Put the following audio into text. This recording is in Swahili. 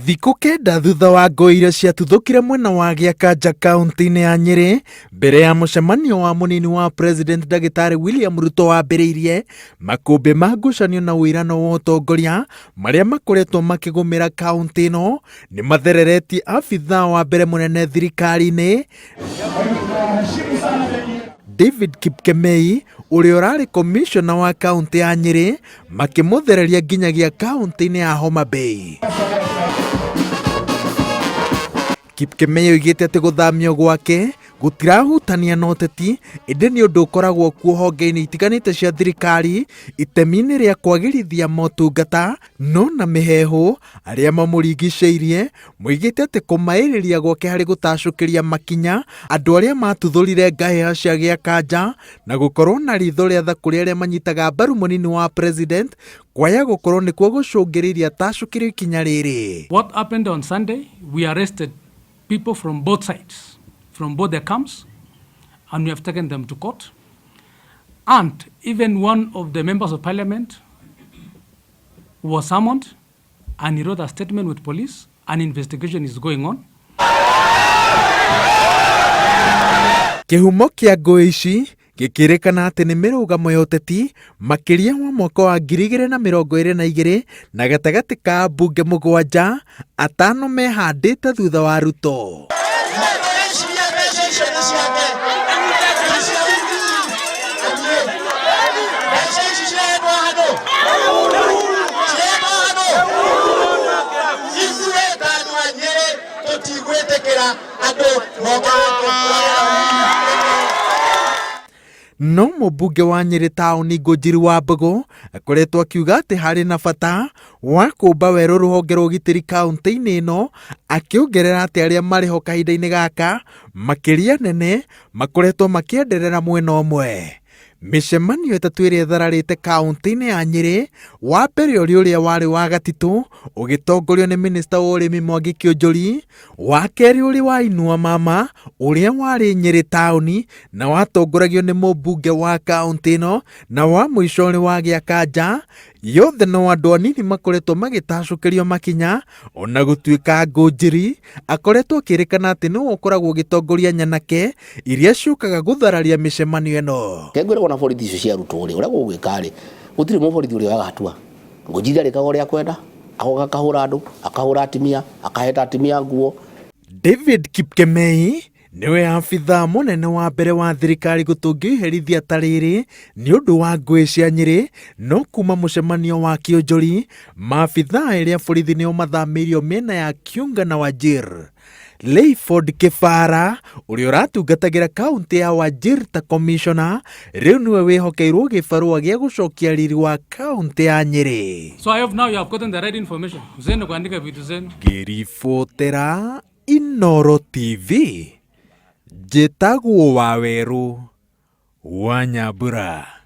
Thikũ kenda thutha wa ngũĩ iria ciatuthũkire mwena wa Gĩakanja kaunti-inĩ ya Nyeri mbere ya mũcemanio wa mũnini wa president Ndagĩtarĩ William Ruto wambĩrĩirie, makũmbĩ ma ngucanio na wĩrano wa ũtongoria marĩa makoretwo makĩgũmĩra kaunti ĩno nĩ mathereretie abithaa wa mbere mũnene thirikari-inĩ David Kipkemei, ũrĩa ũrarĩ komishona wa kaunti ya Nyeri, makĩmũthereria nginyagia kaunti-inĩ ya Homa Bay. Kipkemei oigĩte atĩ gũthamio gwake gũtirahutania na ũteti, ĩndĩ nĩ ũndũ ũkoragwo kuo honge-inĩ itiganĩte cia thirikari itemi-inĩ rĩa kwagĩrithia motungata, no na mĩheehũ arĩa mamũrigicĩirie moigĩte atĩ kũmaĩrĩria gwake harĩ gũtacũkĩria makinya andũ arĩa matuthũrire ngahĩha cia Gĩakanja na gũkorwo na ritho rĩa tha kũrĩ arĩa manyitaga mbaru mũnini wa president kwaya gũkorwo nĩkuo gũcũngĩrĩirie atacũkĩrio ikinya rĩrĩ. What happened on Sunday? We arrested people from both sides, from both the camps, and we have taken them to court. And even one of the members of parliament was summoned and he wrote a statement with police. An investigation is going on. Kĩhumo kĩa ngũĩ ici gĩkĩrĩkana atĩ nĩ mĩrũgamo ya ũteti makĩria wa mwaka wa 2022 na gatagatĩ ka mbunge 7, 5 mehandĩte thutha wa Ruto. No mũmbunge wa Nyeri taũni Ngũnjiri Wambũgũ akoretwo akiuga atĩ harĩ na bata wa kũmba werũ rũhonge rwa ũgitĩri kaunti-inĩ ĩno, akĩongerera atĩ arĩa marĩ ho kahinda-inĩ gaka makĩria nene makoretwo makĩenderera mwena ũmwe. Mĩcemanio ĩtatũ ĩrĩa ĩthararĩte kaunti-inĩ ya Nyeri, wa mbere ũrĩa warĩ wa Gatitũ ũgĩtongorio nĩ minista wa ũrĩmi Mwangi Kĩũnjũri, wa kerĩ ũrĩ wa Inua Mama ũrĩa warĩ Nyeri taũni na watongoragio nĩ mũmbunge wa kaunti ĩno, na wa mũico ũrĩ wa Gĩakanja, yothe no andũ anini makoretwo magĩtacũkĩrio makinya, ona gũtuĩka Ngũnjiri akoretwo akĩrĩkana atĩ nĩwe ũkoragwo ũgĩtongoria nyanake iria ciũkaga gũthararia mĩcemanio ĩno. Kengwĩrwo na borithi icio cia Ruto ũrĩa gũgwĩka rĩ, gũtirĩ mũborithi ũrĩa wagatua. Ngũnjiri arĩkaga ũrĩa kwenda, agoka akahũra andũ, akahũra atimia, akaheta atimia nguo. David Kipkemei niwe abithaa mũnene wa mbere wa thirikari gũtũngĩherithia ta rĩrĩ nĩ ũndũ wa ngũĩ cia Nyeri, no kuma mũcemanio wa Kĩũnjũri maabithaa erĩ a borithi nĩo mathamĩirio mĩena ya Kiunga na Wajir. Leiford Kĩbara ũrĩa ũratungatagĩra kaunti ya Wajir ta komishona, rĩu niwe wĩhokeirwo gĩbarũa gĩa gũcokia riri wa kaunti ya Nyeri. So I hope now you have gotten the right information. Zenu kuandika vitu zenu. Ngĩribotera Inooro TV, njĩtagwo Wawerũ wa Nyambura.